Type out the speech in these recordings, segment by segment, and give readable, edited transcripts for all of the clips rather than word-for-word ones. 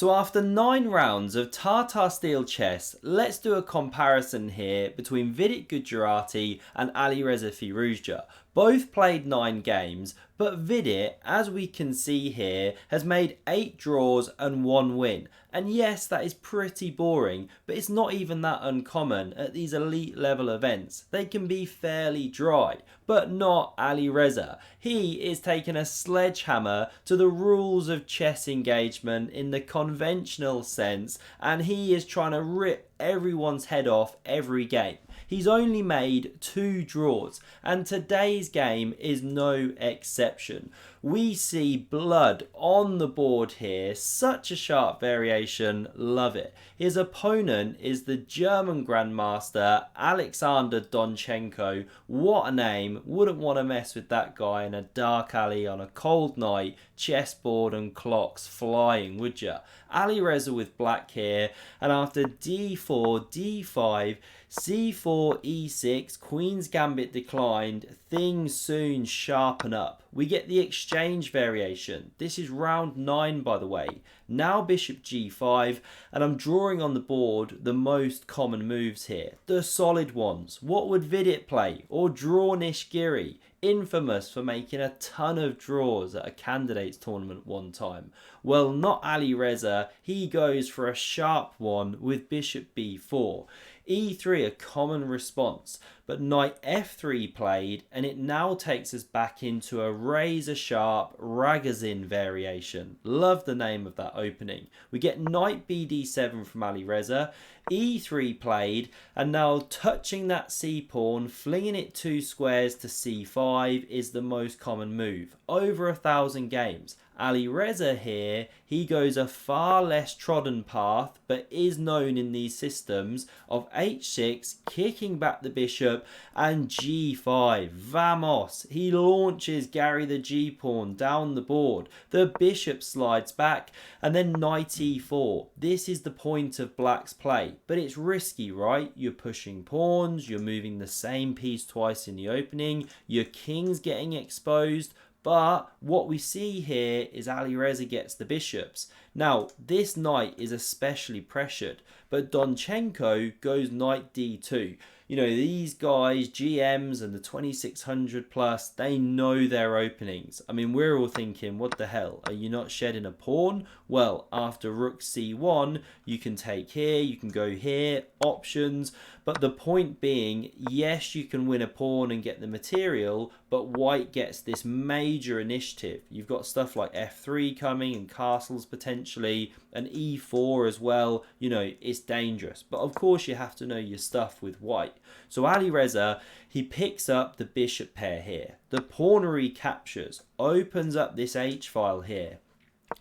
So after 9 rounds of Tata Steel Chess, let's do a comparison here between Vidit Gujarati and Alireza Firouzja. Both played 9 games, but Vidit, as we can see here, has made 8 draws and 1 win. And yes, that is pretty boring, but it's not even that uncommon at these elite level events. They can be fairly dry, but not Alireza. He is taking a sledgehammer to the rules of chess engagement in the conventional sense, and he is trying to rip everyone's head off every game. He's only made 2 draws, and today's game is no exception. We see blood on the board here, such a sharp variation, love it. His opponent is the German Grandmaster Alexander Donchenko. What a name, wouldn't want to mess with that guy in a dark alley on a cold night, chessboard and clocks flying, would ya? Alireza with black here, and after d4, d5, c4, e6, Queen's Gambit declined, things soon sharpen up. We get the exchange variation. This is round 9 by the way. Now bishop g5, and I'm drawing on the board the most common moves here. The solid ones. What would Vidit play? Or draw Nishgiri? Infamous for making a ton of draws at a candidates tournament one time. Well, not Alireza, he goes for a sharp one with bishop b4. e3 a common response, but knight f3 played, and it now takes us back into a razor sharp Ragozin variation. Love the name of that opening. We get knight bd7 from Alireza, e3 played, and now touching that c pawn, flinging it 2 squares to c5 is the most common move. Over 1,000 games. Alireza here, he goes a far less trodden path, but is known in these systems of h6, kicking back the bishop, and g5. Vamos! He launches Gary the g-pawn down the board. The bishop slides back, and then knight e4. This is the point of black's play, but it's risky, right? You're pushing pawns, you're moving the same piece twice in the opening, your king's getting exposed. But what we see here is Alireza gets the bishops. Now, this knight is especially pressured, but Donchenko goes knight d2. You know, these guys, GMs and the 2600 plus, they know their openings. I mean, we're all thinking, what the hell? Are you not shedding a pawn? Well, after rook c1, you can take here, you can go here, options. But the point being, yes, you can win a pawn and get the material, but white gets this major initiative. You've got stuff like f3 coming and castles potentially, and e4 as well. You know, it's dangerous. But of course, you have to know your stuff with white. So Alireza, he picks up the bishop pair here. The pawn recaptures, opens up this h-file here.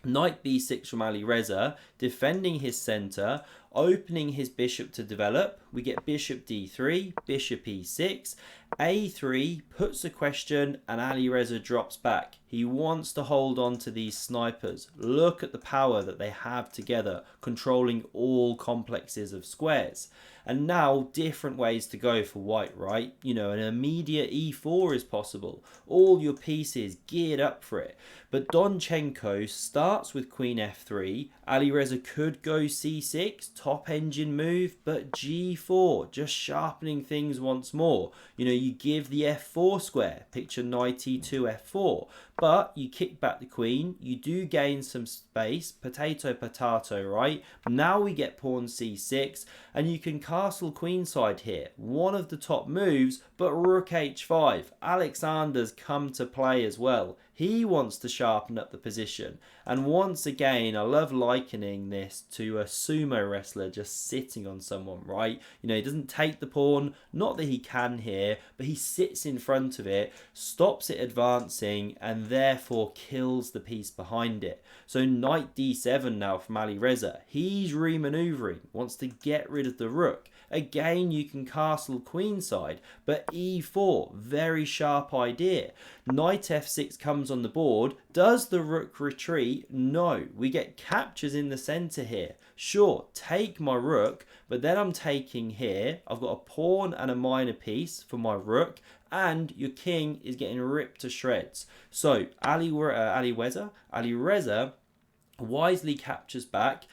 Knight b6 from Alireza, defending his center, opening his bishop to develop. We get bishop d3, bishop e6, a3 puts a question, and Alireza drops back. He wants to hold on to these snipers. Look at the power that they have together, controlling all complexes of squares. And now different ways to go for white, right? You know, an immediate e4 is possible. All your pieces geared up for it. But Donchenko starts with queen f3. Alireza could go c6, top engine move, but g4, just sharpening things once more. You know, you give the f4 square, picture knight e2 f4, but you kick back the queen, you do gain some space, potato potato, right? Now we get pawn c6, and you can castle queenside here, one of the top moves, but rook h5. Alexander's come to play as well. He wants to sharpen up the position. And once again, I love likening this to a sumo wrestler just sitting on someone, right? You know, he doesn't take the pawn, not that he can here, but he sits in front of it, stops it advancing, and therefore kills the piece behind it. So knight d7 now from Alireza. He's remaneuvering, wants to get rid of the rook. Again, you can castle queenside, but e4, very sharp idea. Knight f6 comes on the board. Does the rook retreat? No. We get captures in the center here. Sure, take my rook, but then I'm taking here. I've got a pawn and a minor piece for my rook, and your king is getting ripped to shreds. So Alireza wisely captures back.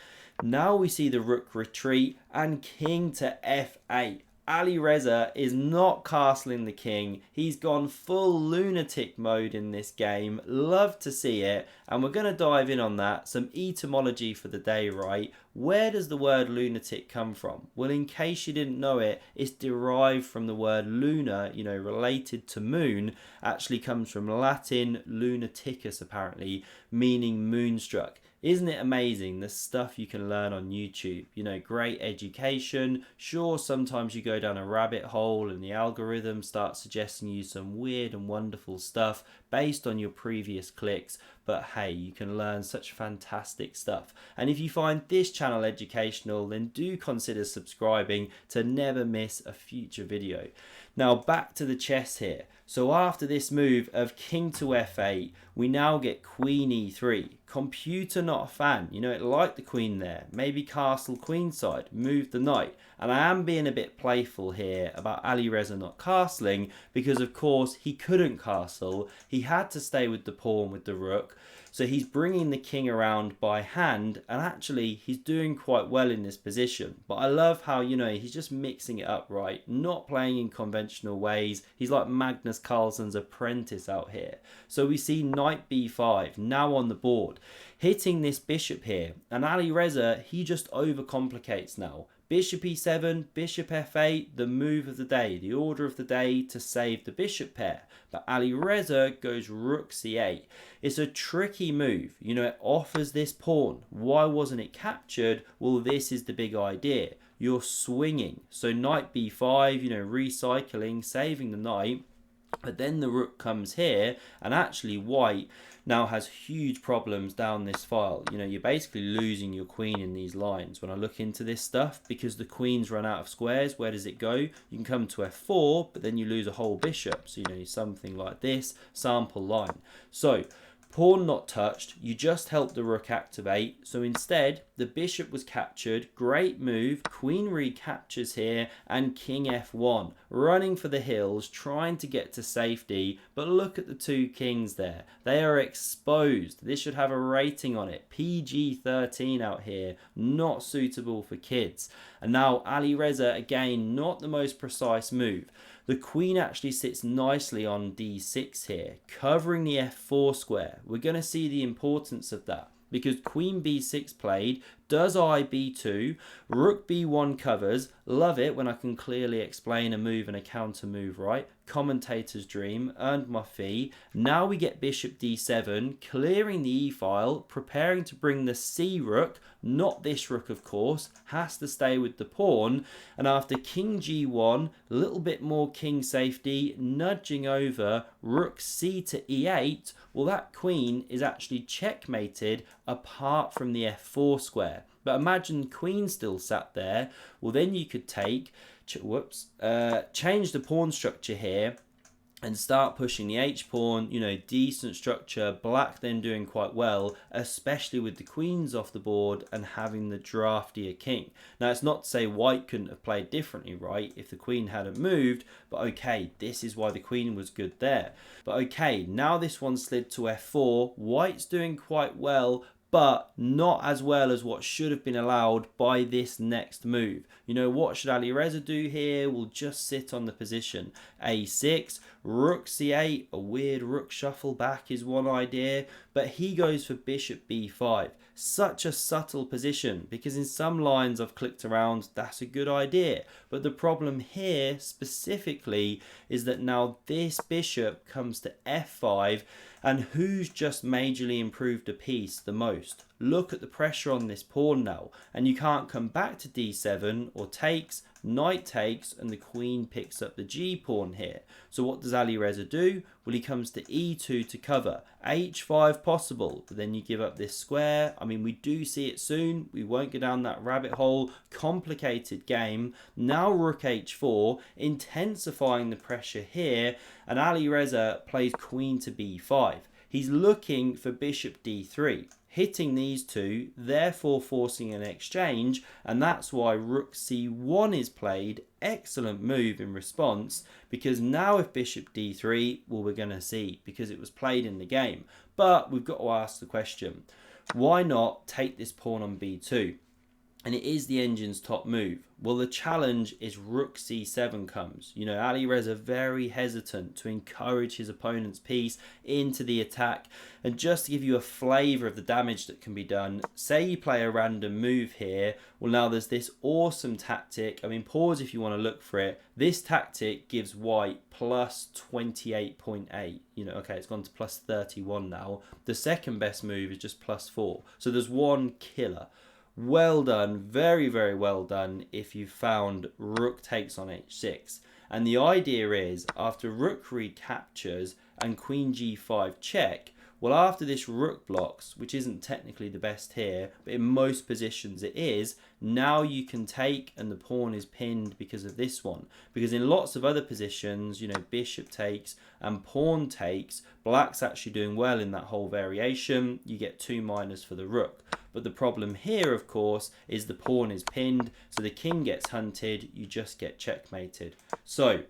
Now we see the rook retreat and king to f8. Alireza is not castling the king. He's gone full lunatic mode in this game. Love to see it. And we're going to dive in on that. Some etymology for the day, right? Where does the word lunatic come from? Well, in case you didn't know it, it's derived from the word lunar, related to moon. Actually comes from Latin lunaticus, apparently, meaning moonstruck. Isn't it amazing the stuff you can learn on YouTube? Great education. Sure, sometimes you go down a rabbit hole and the algorithm starts suggesting you some weird and wonderful stuff based on your previous clicks. But hey, you can learn such fantastic stuff. And if you find this channel educational, then do consider subscribing to never miss a future video. Now back to the chess here. So after this move of king to f8, we now get queen e3. Computer not a fan. It liked the queen there. Maybe castle queenside, move the knight. And I am being a bit playful here about Alireza not castling because of course he couldn't castle. He had to stay with the pawn with the rook. So he's bringing the king around by hand, and actually he's doing quite well in this position. But I love how, he's just mixing it up, right? Not playing in conventional ways. He's like Magnus Carlsen's apprentice out here. So we see knight b5 now on the board, hitting this bishop here. And Alireza, he just overcomplicates now. Bishop e7, bishop f8, the move of the day, the order of the day to save the bishop pair. But Alireza goes rook c8. It's a tricky move. It offers this pawn. Why wasn't it captured? Well, this is the big idea. You're swinging. So knight b5, recycling, saving the knight. But then the rook comes here, and actually white now has huge problems down this file. You're basically losing your queen in these lines when I look into this stuff, because the queen's run out of squares. Where does it go? You can come to f4, but then you lose a whole bishop. So something like this, sample line. So pawn not touched, you just helped the rook activate. So instead, the bishop was captured. Great move. Queen recaptures here and king f1. Running for the hills, trying to get to safety. But look at the two kings there. They are exposed. This should have a rating on it. PG-13 out here. Not suitable for kids. And now Alireza, again, not the most precise move. The queen actually sits nicely on d6 here, covering the f4 square. We're going to see the importance of that, because queen b6 played, does I b2, rook b1 covers. Love it when I can clearly explain a move and a counter move, right? Commentator's dream, earned my fee. Now we get bishop d7, clearing the e-file, preparing to bring the c rook, not this rook of course, has to stay with the pawn. And after king g1, a little bit more king safety, nudging over, rook c to e8, well, that queen is actually checkmated apart from the f4 square. But imagine the queen still sat there. Well, then you could take, change the pawn structure here and start pushing the h-pawn, decent structure. Black then doing quite well, especially with the queens off the board and having the draftier king. Now, it's not to say white couldn't have played differently, right, if the queen hadn't moved, but okay, this is why the queen was good there. But okay, now this one slid to f4. White's doing quite well, but not as well as what should have been allowed by this next move. What should Alireza do here? We'll just sit on the position. a6, rook c8, a weird rook shuffle back is one idea, but he goes for bishop b5. Such a subtle position, because in some lines I've clicked around, that's a good idea. But the problem here specifically is that now this bishop comes to f5, and who's just majorly improved a piece the most? Look at the pressure on this pawn now, and you can't come back to d7 or takes, knight takes, and the queen picks up the g-pawn here. So what does Alireza do? Well, he comes to e2 to cover. h5 possible, but then you give up this square. I mean, we do see it soon. We won't go down that rabbit hole. Complicated game. Now rook h4, intensifying the pressure here, and Alireza plays queen to b5. He's looking for bishop d3. Hitting these two, therefore forcing an exchange, and that's why rook c1 is played. Excellent move in response, because now if bishop d3, well, we're going to see, because it was played in the game. But we've got to ask the question, Why not take this pawn on b2? And it is the engine's top move. Well, the challenge is rook c7 comes. You know, Alireza very hesitant to encourage his opponent's piece into the attack. And just to give you a flavour of the damage that can be done, say you play a random move here. Well, now there's this awesome tactic. I mean, pause if you want to look for it. This tactic gives white plus 28.8. You know, okay, it's gone to plus 31 now. The second best move is just plus 4. So there's one killer. Well done, very, very well done if you found rook takes on h6. And the idea is, after rook recaptures and queen g5 check, well, after this rook blocks, which isn't technically the best here, but in most positions it is, now you can take and the pawn is pinned because of this one. Because in lots of other positions, you know, bishop takes and pawn takes, black's actually doing well in that whole variation. You get 2- for the rook. But the problem here, of course, is the pawn is pinned, so the king gets hunted, you just get checkmated. So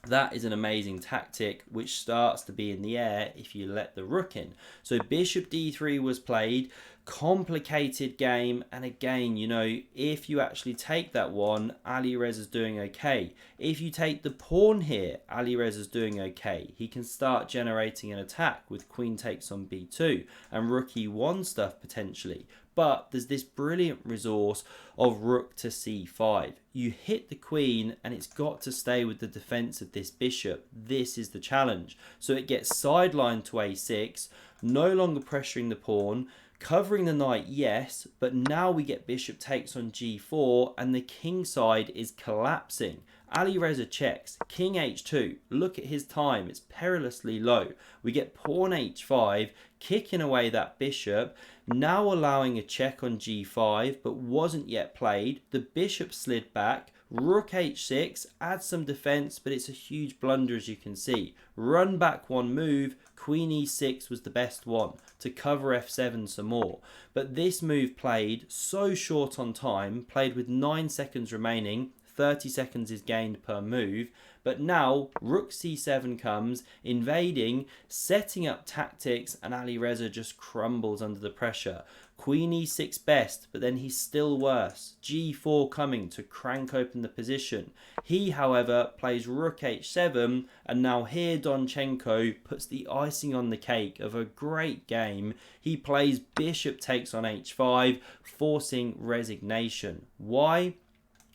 that is an amazing tactic which starts to be in the air if you let the rook in. So bishop d3 was played, complicated game, and again, you know, if you actually take that one, Alireza's doing okay. If you take the pawn here, Alireza's doing okay. He can start generating an attack with queen takes on b2 and rook e1 stuff potentially. But there's this brilliant resource of rook to c5. You hit the queen and it's got to stay with the defense of this bishop. This is the challenge. So it gets sidelined to a6, no longer pressuring the pawn, covering the knight, yes, but now we get bishop takes on g4 and the king side is collapsing. Alireza checks, king h2, look at his time, it's perilously low. We get pawn h5, kicking away that bishop, now allowing a check on g5, but wasn't yet played. The bishop slid back, rook h6, adds some defense, but it's a huge blunder as you can see. Run back one move, queen e6 was the best one to cover f7 some more. But this move played so short on time, played with 9 seconds remaining, 30 seconds is gained per move, but now rook c7 comes, invading, setting up tactics, and Alireza just crumbles under the pressure. Queen e6 best, but then he's still worse. g4 coming to crank open the position. He, however, plays rook h7, and now here Donchenko puts the icing on the cake of a great game. He plays bishop takes on h5, forcing resignation. Why?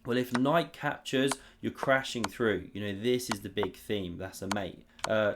Well, if knight captures, you're crashing through. You know, this is the big theme. That's a mate.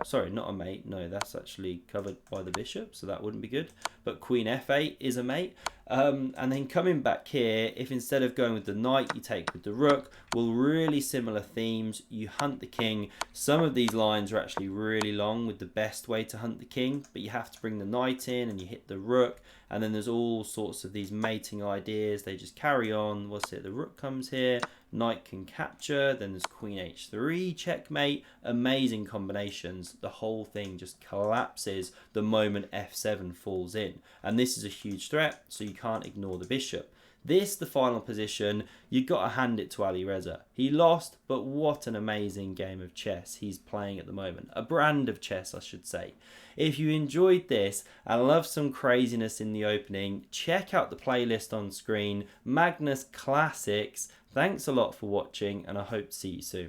Sorry, not a mate. No, that's actually covered by the bishop, so that wouldn't be good. But queen f8 is a mate. And then coming back here, if instead of going with the knight, you take with the rook, well, really similar themes. You hunt the king. Some of these lines are actually really long with the best way to hunt the king, but you have to bring the knight in and you hit the rook. And then there's all sorts of these mating ideas. They just carry on. What's it? The rook comes here. Knight can capture. Then there's queen h3, checkmate. Amazing combinations. The whole thing just collapses the moment f7 falls in. And this is a huge threat, so you can't ignore the bishop. This, the final position, you got to hand it to Alireza. He lost, but what an amazing game of chess he's playing at the moment. A brand of chess, I should say. If you enjoyed this and love some craziness in the opening, check out the playlist on screen, Magnus Classics. Thanks a lot for watching, and I hope to see you soon.